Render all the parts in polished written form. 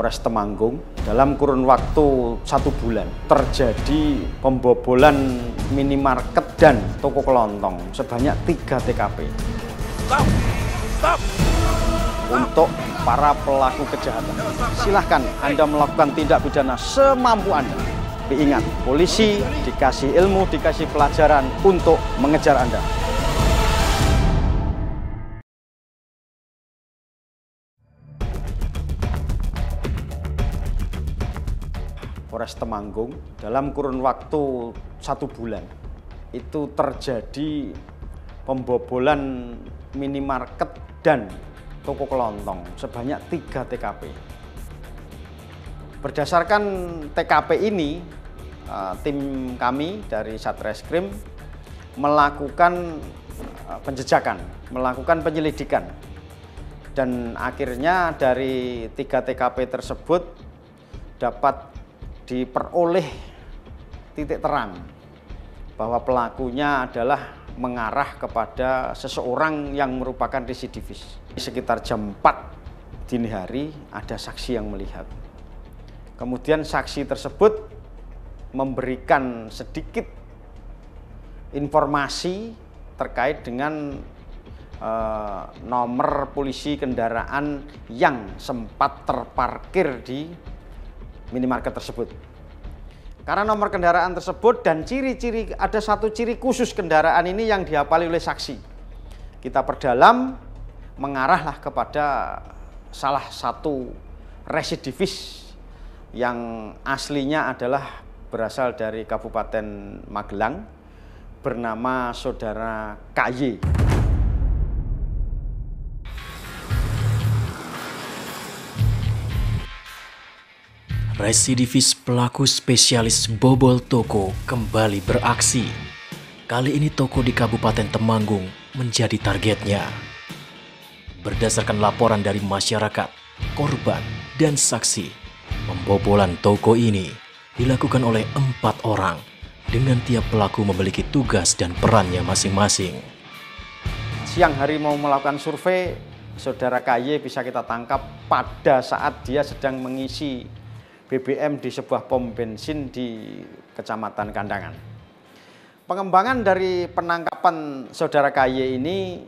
Polres Temanggung dalam kurun waktu 1 bulan terjadi pembobolan minimarket dan toko kelontong sebanyak 3 TKP. Stop. Untuk para pelaku kejahatan, silahkan Anda melakukan tindak pidana semampu Anda. Tapi ingat, polisi dikasih ilmu, dikasih pelajaran untuk mengejar Anda. Polres Temanggung dalam kurun waktu 1 bulan itu terjadi pembobolan minimarket dan toko kelontong sebanyak 3 TKP. Berdasarkan TKP ini, tim kami dari Satreskrim melakukan penjejakan, melakukan penyelidikan, dan akhirnya dari 3 TKP tersebut dapat diperoleh titik terang bahwa pelakunya adalah mengarah kepada seseorang yang merupakan residivis. Sekitar jam 4 dini hari ada saksi yang melihat. Kemudian saksi tersebut memberikan sedikit informasi terkait dengan nomor polisi kendaraan yang sempat terparkir di minimarket tersebut. Karena nomor kendaraan tersebut dan ciri-ciri, ada satu ciri khusus kendaraan ini yang dihafali oleh saksi. Kita perdalam, mengarahlah kepada salah satu residivis yang aslinya adalah berasal dari Kabupaten Magelang, bernama Saudara KY. Residivis pelaku spesialis bobol toko kembali beraksi. Kali ini toko di Kabupaten Temanggung menjadi targetnya. Berdasarkan laporan dari masyarakat, korban, dan saksi, pembobolan toko ini dilakukan oleh 4 orang dengan tiap pelaku memiliki tugas dan perannya masing-masing. Siang hari mau melakukan survei, Saudara KY bisa kita tangkap pada saat dia sedang mengisi BBM di sebuah pom bensin di Kecamatan Kandangan. Pengembangan dari penangkapan Saudara KY ini,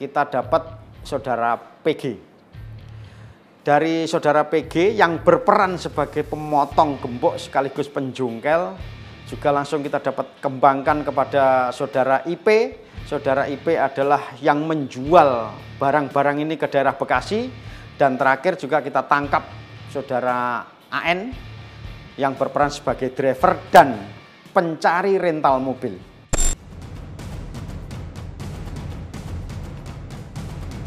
kita dapat Saudara PG. Dari Saudara PG yang berperan sebagai pemotong gembok sekaligus penjungkel, juga langsung kita dapat kembangkan kepada Saudara IP. Saudara IP adalah yang menjual barang-barang ini ke daerah Bekasi. Dan terakhir juga kita tangkap Saudara AN yang berperan sebagai driver dan pencari rental mobil.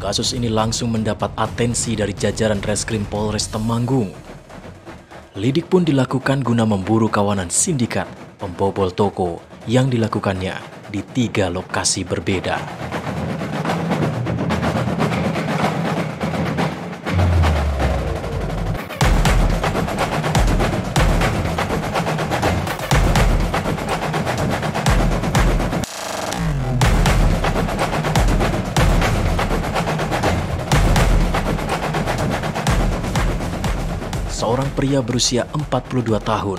Kasus ini langsung mendapat atensi dari jajaran Reskrim Polres Temanggung. Lidik pun dilakukan guna memburu kawanan sindikat pembobol toko yang dilakukannya di 3 lokasi berbeda. Seorang pria berusia 42 tahun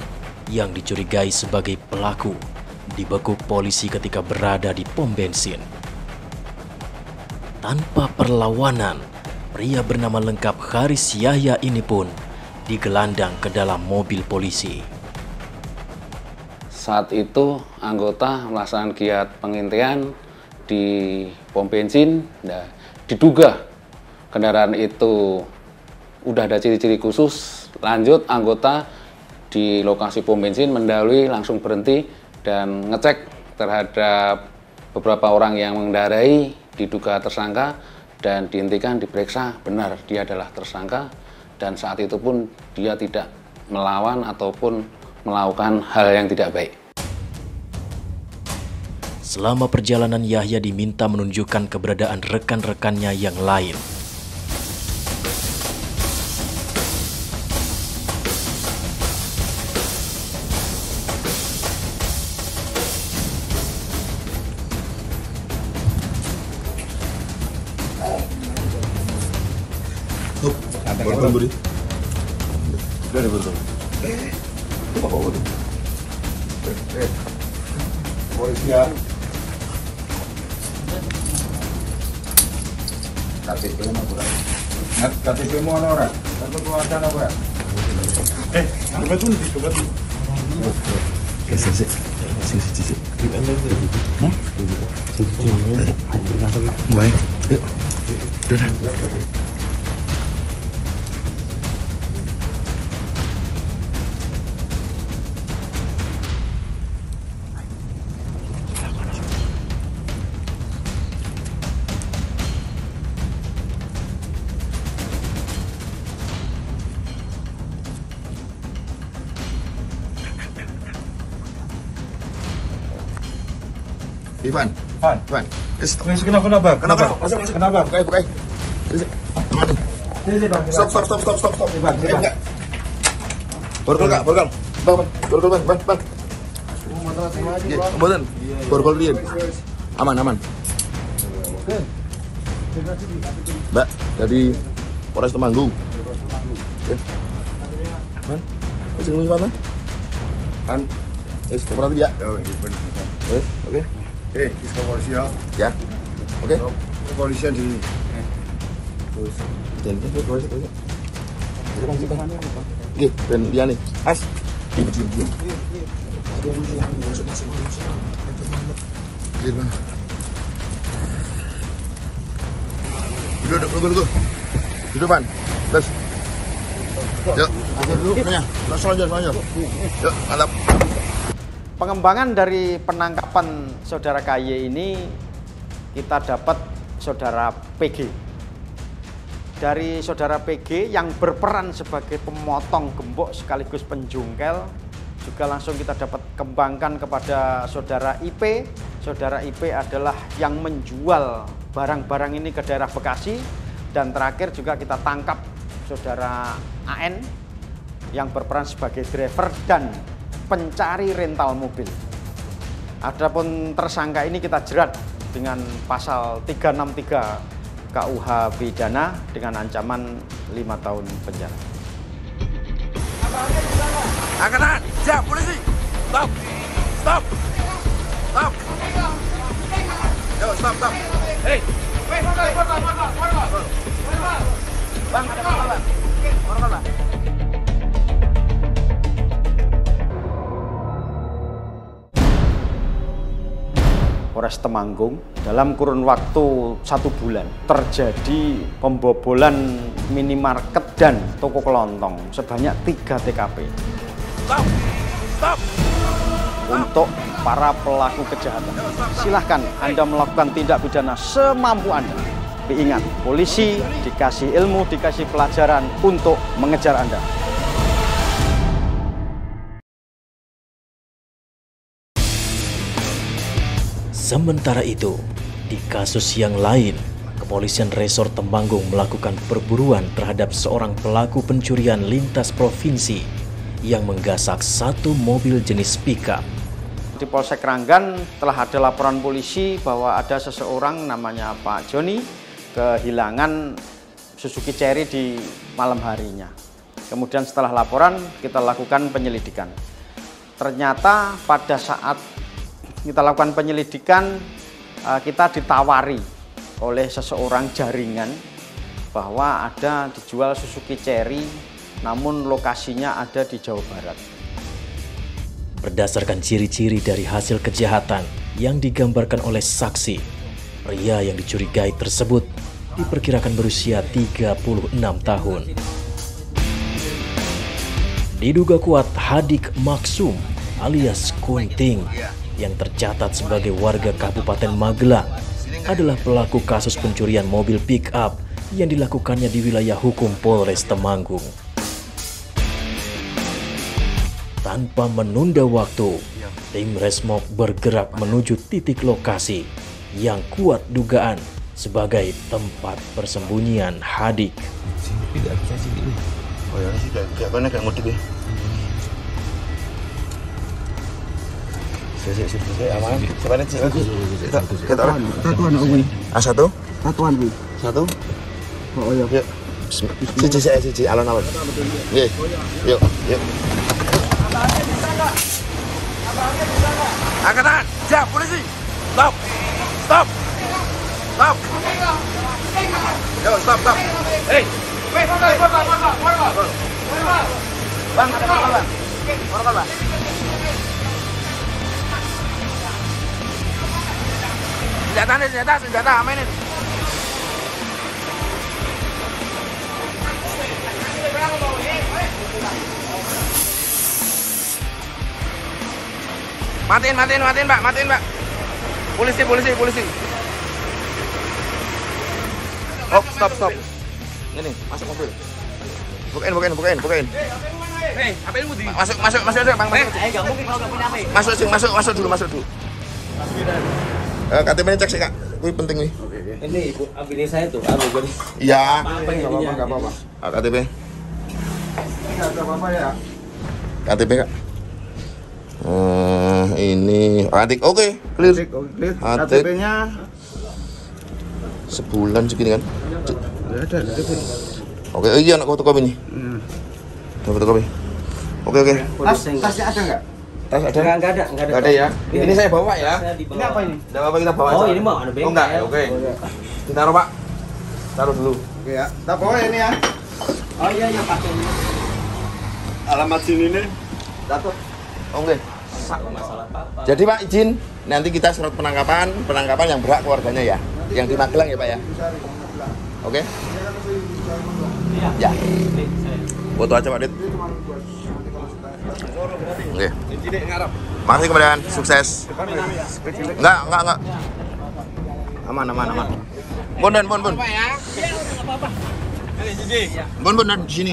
yang dicurigai sebagai pelaku dibekuk polisi ketika berada di pom bensin. Tanpa perlawanan, pria bernama lengkap Haris Yahya ini pun digelandang ke dalam mobil polisi. Saat itu anggota melaksanakan giat pengintaian di pom bensin. Nah, diduga kendaraan itu udah ada ciri-ciri khusus. Lanjut, anggota di lokasi pom bensin mendahului, langsung berhenti dan ngecek terhadap beberapa orang yang mengendarai diduga tersangka dan dihentikan, diperiksa, benar dia adalah tersangka, dan saat itu pun dia tidak melawan ataupun melakukan hal yang tidak baik. Selama perjalanan, Yahya diminta menunjukkan keberadaan rekan-rekannya yang lain. Buri. Dari betul. Polisi ya. KTP mana kurang? KTP mu ana ora? Kartu keluarga ana ora? Coba tuh. Sisi. Hah? Baik. Yuk. Udah. Ivan. Kenapa? Buka. Stop. Ivan. Borgol, Kak. Borgol, Bang. Kemudian, borgol dia. Aman. Mbak, dari Polres Temanggung. Man, masih ngomong apa? Kan, kooperatif ya. Oke. Kepolisian. Ya. Oke. Kepolisian di. Oke, dan dia nih. As. Duduk, Pan. Terus. Yuk, dulu. Selanjutnya. Yuk, mantap. Pengembangan dari penangkapan saudara KY ini kita dapat saudara PG. Dari saudara PG yang berperan sebagai pemotong gembok sekaligus penjungkel juga langsung kita dapat kembangkan kepada saudara IP. Saudara IP adalah yang menjual barang-barang ini ke daerah Bekasi, dan terakhir juga kita tangkap saudara AN yang berperan sebagai driver dan pencari rental mobil. Adapun tersangka ini kita jerat dengan pasal 363 KUH Pidana dengan ancaman 5 tahun penjara. Angkatan, siap polisi. Stop. Yo, stop. Hei. Bang, ada apa, Bang? Polres Temanggung dalam kurun waktu 1 bulan terjadi pembobolan minimarket dan toko kelontong sebanyak 3 TKP. Stop. Untuk para pelaku kejahatan, silahkan Anda melakukan tindak pidana semampu Anda. Tapi ingat, polisi dikasih ilmu, dikasih pelajaran untuk mengejar Anda. Sementara itu, di kasus yang lain, Kepolisian Resort Temanggung melakukan perburuan terhadap seorang pelaku pencurian lintas provinsi yang menggasak 1 mobil jenis pickup. Di Polsek Ranggan telah ada laporan polisi bahwa ada seseorang namanya Pak Joni kehilangan Suzuki Cherry di malam harinya. Kemudian setelah laporan kita lakukan penyelidikan. Ternyata pada saat kita lakukan penyelidikan, kita ditawari oleh seseorang jaringan bahwa ada dijual Suzuki Cherry, namun lokasinya ada di Jawa Barat. Berdasarkan ciri-ciri dari hasil kejahatan yang digambarkan oleh saksi, pria yang dicurigai tersebut diperkirakan berusia 36 tahun. Diduga kuat Hadik Maksum alias Kunting yang tercatat sebagai warga Kabupaten Magelang adalah pelaku kasus pencurian mobil pick-up yang dilakukannya di wilayah hukum Polres Temanggung. Tanpa menunda waktu, tim Resmob bergerak menuju titik lokasi yang kuat dugaan sebagai tempat persembunyian Hadik. Oh ya, sih kayak mana kayak motif ya? Saya aman. Sebenarnya kita orang. Satuan ini. Satu. Satuan ini. Satu. Oh iya. Siji alon-alon. Nggih. Yuk. Angkatan, siap polisi. Stop. Yo, stop. Hey. Bang, Bang. Senjata, amainin. Matiin, Pak. Polisi. Oh, stop. Ini, masuk mobil. Bukain. Hei, apain mu di? Masuk, Bang. Enggak mungkin kalau enggak punya HP. Masuk dulu. KTP-nya cek sih, Kak. Ini penting nih. Ini Ibu, ambilin saya tuh, ambil jadi. Iya. Enggak apa-apa. KTP. Enggak ada apa-apa ya. KTP, Kak. Ini adik. Oke, clear. KTP-nya sebulan segini kan? ada. Oke, iya anak fotokopi nih. Fotokopi. Oke. Tasnya ada enggak? Tas ada? Enggak ada. Ya. Ini saya bawa ya. Ini apa ini? Enggak apa-apa kita bawa. Oh, aja. ini mah ada bengkel. Oh enggak, oke. Ditaruh, Pak. Taruh dulu. Oke ya. Kita bawa ini ya. Oh iya, pakai ini. Alamat sini nih. Dapat. Oke. Masalah apa? Jadi Pak izin, nanti kita surat penangkapan yang berhak keluarganya ya. Yang di Magelang ya, Pak ya. Oke? Ya. Foto aja Pak Dit. Oke. Makasih kemudian, sukses. Enggak. Aman. Bon. Bon, di sini.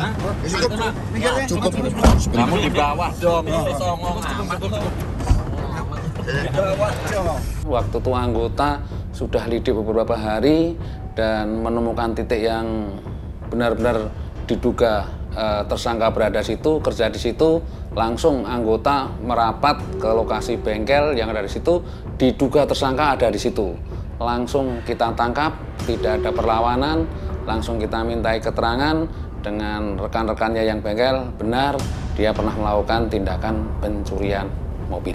Cukup. Kamu di bawah dong. Songong amat. Waktu itu anggota sudah lidik beberapa hari dan menemukan titik yang benar-benar diduga tersangka berada situ, kerja di situ, langsung anggota merapat ke lokasi bengkel yang ada di situ, diduga tersangka ada di situ. Langsung kita tangkap, tidak ada perlawanan, langsung kita mintai keterangan dengan rekan-rekannya yang bengkel, benar dia pernah melakukan tindakan pencurian mobil.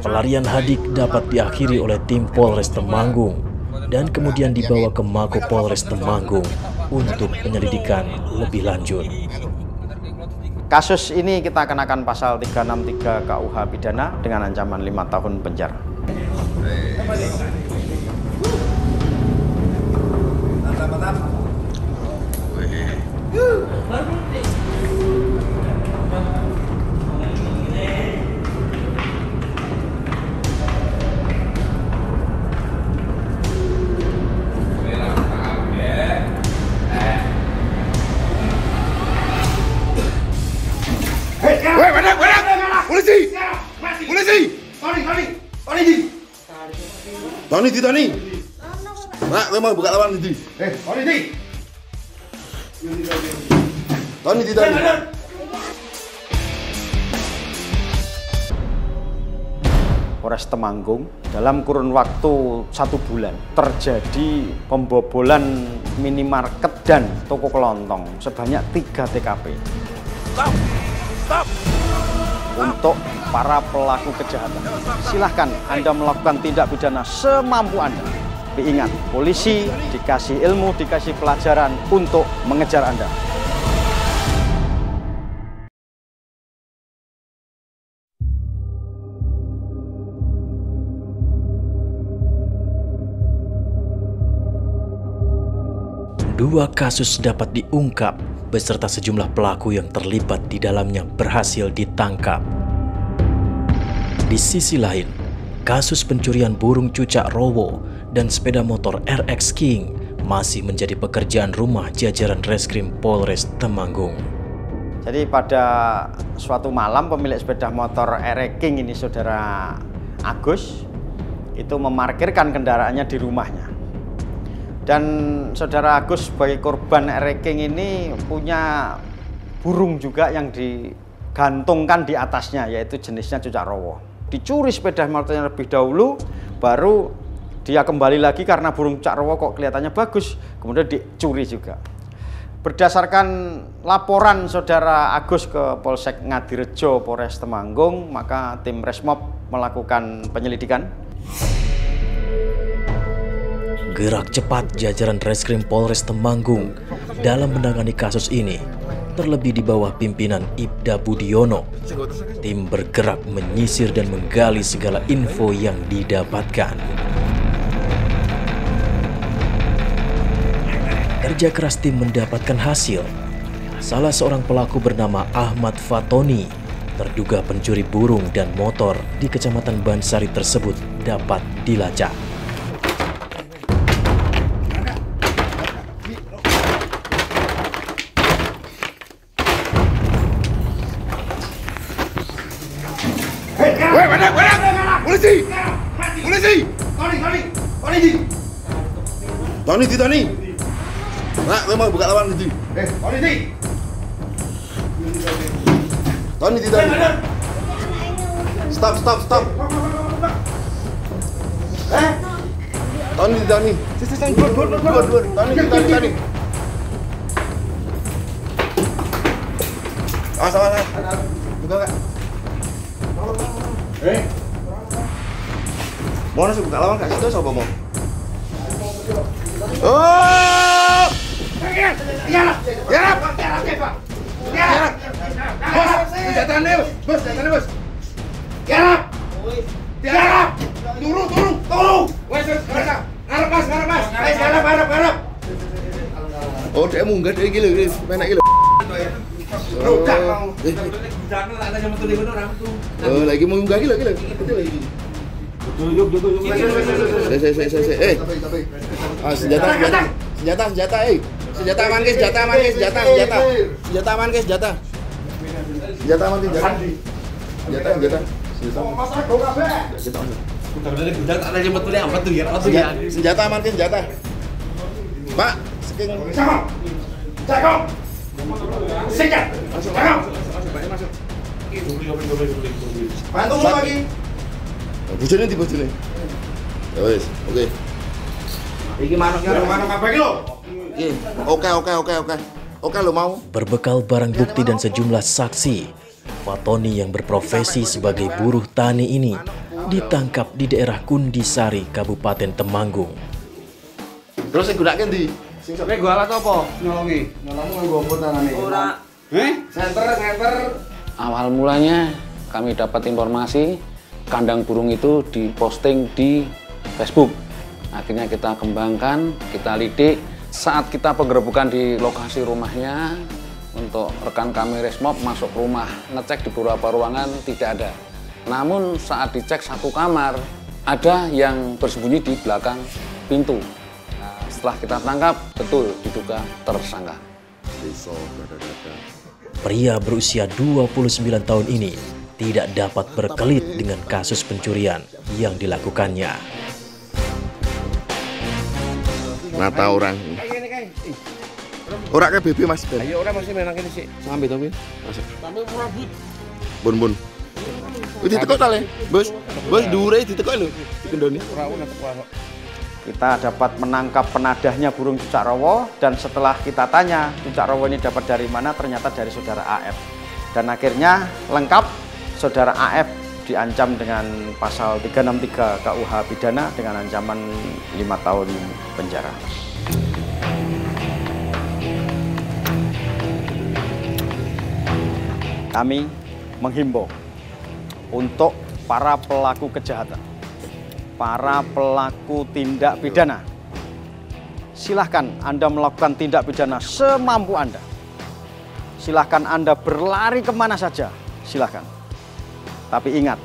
Pelarian Hadik dapat diakhiri oleh tim Polres Temanggung dan kemudian dibawa ke Mako Polres Temanggung untuk penyelidikan lebih lanjut. Kasus ini kita kenakan pasal 363 KUH pidana dengan ancaman 5 tahun penjara. Polisi! Tony! Nak, gue mau buka lawan di. Tony! Polres Temanggung dalam kurun waktu 1 bulan terjadi pembobolan minimarket dan toko kelontong sebanyak 3 TKP. Stop! Untuk para pelaku kejahatan, silahkan Anda melakukan tindak pidana semampu Anda. Tapi ingat, polisi dikasih ilmu, dikasih pelajaran untuk mengejar Anda. Dua kasus dapat diungkap beserta sejumlah pelaku yang terlibat di dalamnya berhasil ditangkap. Di sisi lain, kasus pencurian burung cucak rowo dan sepeda motor RX King masih menjadi pekerjaan rumah jajaran Reskrim Polres Temanggung. Jadi pada suatu malam pemilik sepeda motor RX King ini, Saudara Agus, itu memarkirkan kendaraannya di rumahnya. Dan Saudara Agus sebagai korban RX King ini punya burung juga yang digantungkan di atasnya, yaitu jenisnya cucak rowo. Dicuri sepeda motornya lebih dahulu, baru dia kembali lagi karena burung cucak rowo kok kelihatannya bagus. kemudian dicuri juga. Berdasarkan laporan Saudara Agus ke Polsek Ngadirejo, Polres Temanggung, maka tim Resmob melakukan penyelidikan. Gerak cepat jajaran Reskrim Polres Temanggung dalam menangani kasus ini, terlebih di bawah pimpinan Ibda Budiono. Tim bergerak menyisir dan menggali segala info yang didapatkan. Kerja keras tim mendapatkan hasil. Salah seorang pelaku bernama Ahmad Fatoni, terduga pencuri burung dan motor di Kecamatan Bansari tersebut dapat dilacak. Polisi! Polisi! Tony! Nak, kowe mau buka lawan ndi? Polisi! Tony! Stop! Tony! Tony! Awas. Buka Kak. Mau nasi buka lawan Kak, itu sapa mau? Oh! Ya. Bos, senjatanya bos. Tiarap. Turun. Wes, ngarep mas. Wes, ngarep. Oh, dia munggah dia gila, penak gila. Rudak mau. Rudaknya tak ada yang betul itu orang tuh. Oh, lagi mau munggah gila. Betul lagi. Yuk. Saya. Senjata. Senjata aman ke senjata. Senjata aman ke senjata. Pak, saking jago. Senjata. Masuk. Bantu lagi. Bojone di bojone. Ya wis, oke. Iki manuknya apa iki lho? Oke lo mau. Berbekal barang bukti dan sejumlah saksi, Fatoni yang berprofesi sebagai buruh tani ini ditangkap di daerah Kundisari, Kabupaten Temanggung. Terus sing gunake ndi? Sing sok gua alat apa? Nyolongi nganggo apa tanane? Ora. Senter. Awal mulanya kami dapat informasi kandang burung itu diposting di Facebook. Akhirnya kita kembangkan, kita lidik. Saat kita penggerebekan di lokasi rumahnya, untuk rekan kami Resmob masuk rumah, ngecek di beberapa ruangan tidak ada. Namun saat dicek satu kamar, ada yang bersembunyi di belakang pintu. Nah, setelah kita tangkap, betul diduga tersangka. Pria berusia 29 tahun ini tidak dapat berkelit dengan kasus pencurian yang dilakukannya. Mata orang. Ora ke BB Mas Ben. Ayo ora masih menang kene sik. Sampai to, Bin. Masuk. Sampai rambut. Bun. Wis ditekok ta le? Bos dhuwure ditekok lho. Dikendoni. Ora ono teko. Kita dapat menangkap penadahnya burung cucak rawa, dan setelah kita tanya cucak rawa ini dapat dari mana, ternyata dari Saudara AF. Dan akhirnya lengkap, Saudara AF diancam dengan pasal 363 KUH pidana dengan ancaman 5 tahun penjara. Kami menghimbau untuk para pelaku kejahatan, para pelaku tindak pidana, silahkan Anda melakukan tindak pidana semampu Anda. Silahkan Anda berlari kemana saja, silahkan. Tapi ingat,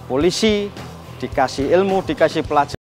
polisi dikasih ilmu, dikasih pelajaran.